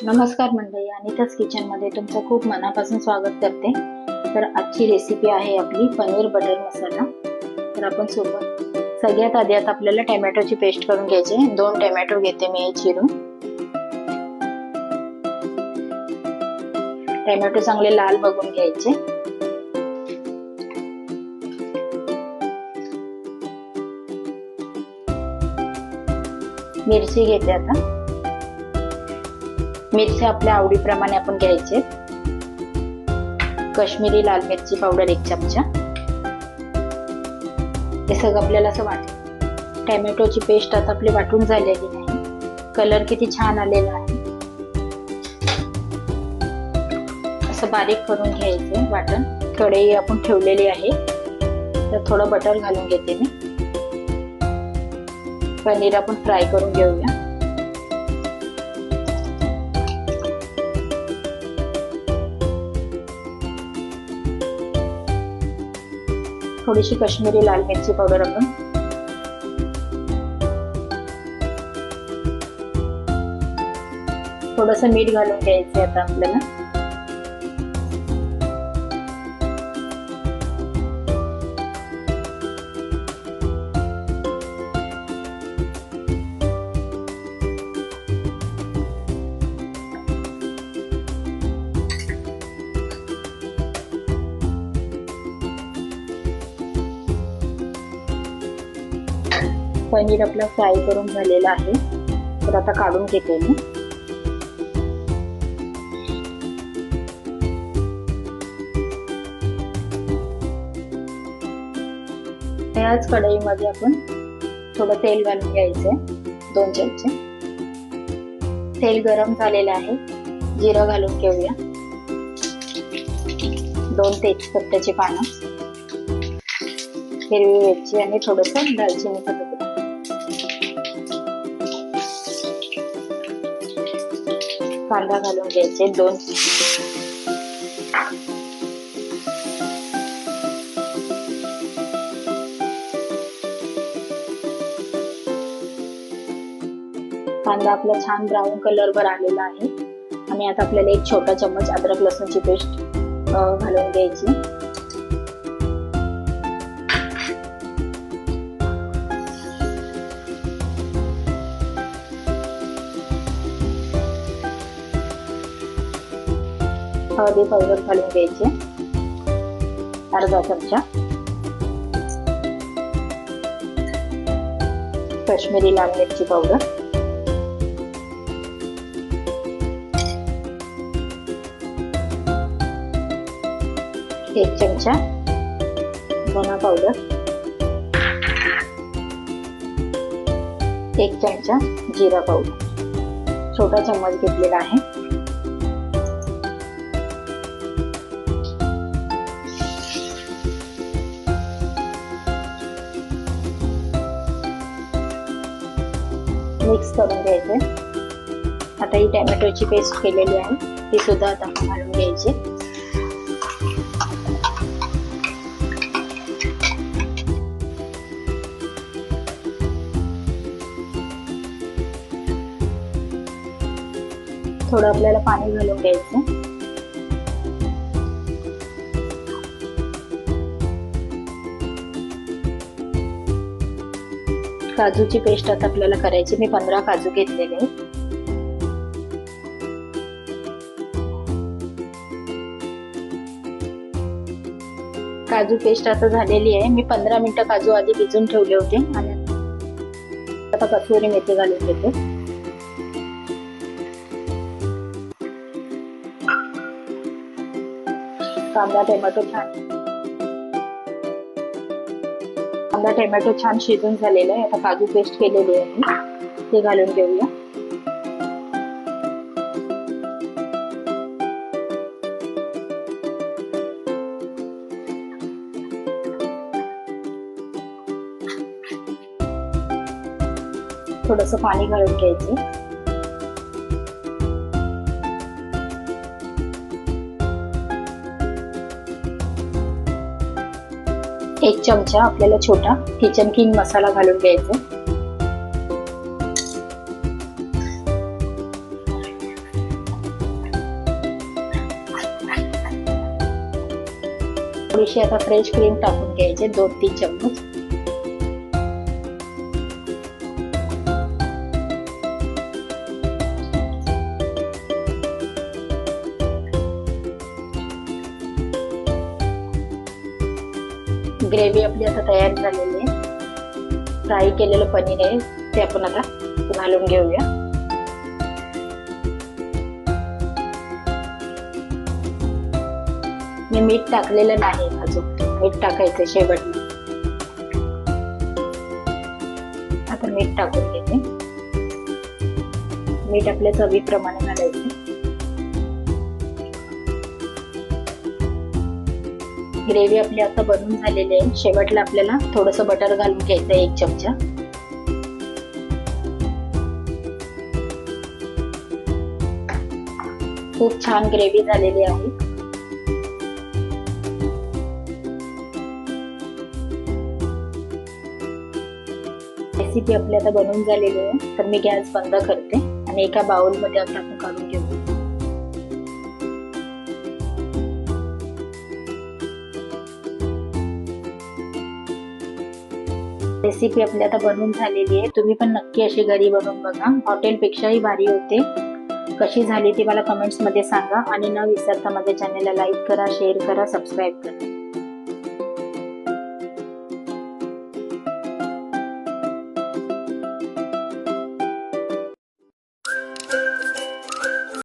नमस्कार मंडळी, अनिताज किचन मध्ये तुमचं खूप मनापासून स्वागत करते। तर आजची रेसिपी आहे आपली पनीर बटर मसाला। तर आपण सगळ्यात आधी आता आपल्याला टोमॅटोची पेस्ट करून घ्यायची। 2 टोमॅटो घेते मी चिरून। टोमॅटो चांगले लाल बघून घ्यायचे। मिरची घेते आता। मिरची आपल्या आवडीप्रमाणे आपण घ्यायचे। काश्मीरी लाल मिरची पावडर 1 चमचा। हे सगळं आपल्याला असं वाटतं। टोमॅटोची पेस्ट आता आपली वाटून झालेली आहे। कलर किती छान आलेला आहे। असं बारीक करून घ्यायचे वाटण। कढई आपण ठेवलेली आहे, तर थोडं बटर घालून घेते मी। पनीर आपण फ्राय करून घेऊया। थोडीशी काश्मीरी लाल मिरची पावडर आपण थोडंसं मीठ घालून घ्यायचं आता आपल्याला। पनीर आपला फ्राय करून झालेला आहे, तर आता काढून घेते मी। याच कढईमध्ये आपण थोडं तेल घालून घ्यायचंय, 2 चमचे। तेल गरम झालेलं आहे, जिरं घालून घेऊया। 2 तेजपत्त्याची पानं, हिरवी मिरची आणि थोडंसं दालचिनीचा तुकडा। कांदा घालून घ्यायचे 2। कांदा आपला छान ब्राऊन कलर वर आलेला आहे। आणि आता आपल्याला 1 छोटा चम्मच अद्रक लसूणची पेस्ट घालून घ्यायची। हळदी पावडर घालून घ्यायचे, अर्धा चमचा। काश्मीरी लाल मिरची पावडर, एक चमचा धना पावडर, 1 चमचा जिरा पावडर, छोटा चम्मच घेतलेला आहे। मिक्स करून घ्यायचे। आता ही टोमॅटोची पेस्ट केलेली आहे, ती सुद्धा आता घालून घ्यायची। थोडं आपल्याला पाणी घालून घ्यायचं। काजूची पेस्ट आता आपल्याला करायची। मी 15 काजू घेतलेले आहेत। काजू पेस्ट आता झालेली आहे। मी 15 मिनिटं काजू आधी भिजून ठेवले होते। आणि आता कसुरी मेथी घालून घेते। कांदा टोमॅटो छान शिजून झालेला आहे। आता काजू पेस्ट केलेली आहे, ते घालून घेऊया। थोडंसं पाणी घालून घ्यायचं। 1 चमचा आपल्याला छोटा किचन किंग मसाला घालून घ्यायचा। थोडीशी आता फ्रेश क्रीम टाकून घ्यायचे, 2-3 चम्मच. ग्रेव्ही आपली आता तयार झालेली आहे. फ्राय केलेलं पनीर आहे ते आपण आता घालून घेऊया. मी मीठ टाकलेलं नाही अजून, मीठ टाकायचं शेवटला. आता मीठ टाकून घेते. मीठ आपल्या चवीप्रमाणे घालायचं. ग्रेव्ही आपली आता बनवून झालेली आहे. शेवटला आपल्याला थोडंसं बटर घालून घ्यायचं, 1 चमचा. खूप छान ग्रेव्ही झालेली आहे. रेसिपी आपली आता बनवून झालेली आहे. तर मी गॅस बंद करते आणि एका बाउल मध्ये आता आपण काढून घेऊ. रेसिपी आपली आता बनवून झालेली आहे. तुम्ही पण नक्की अशी घरी बनवून बघा, हॉटेलपेक्षाही भारी होते. कशी झाली ती मला कमेंट्स मध्ये सांगा आणि न विसरता माझ्या चॅनलला लाईक करा, शेअर करा, सबस्क्राईब करा.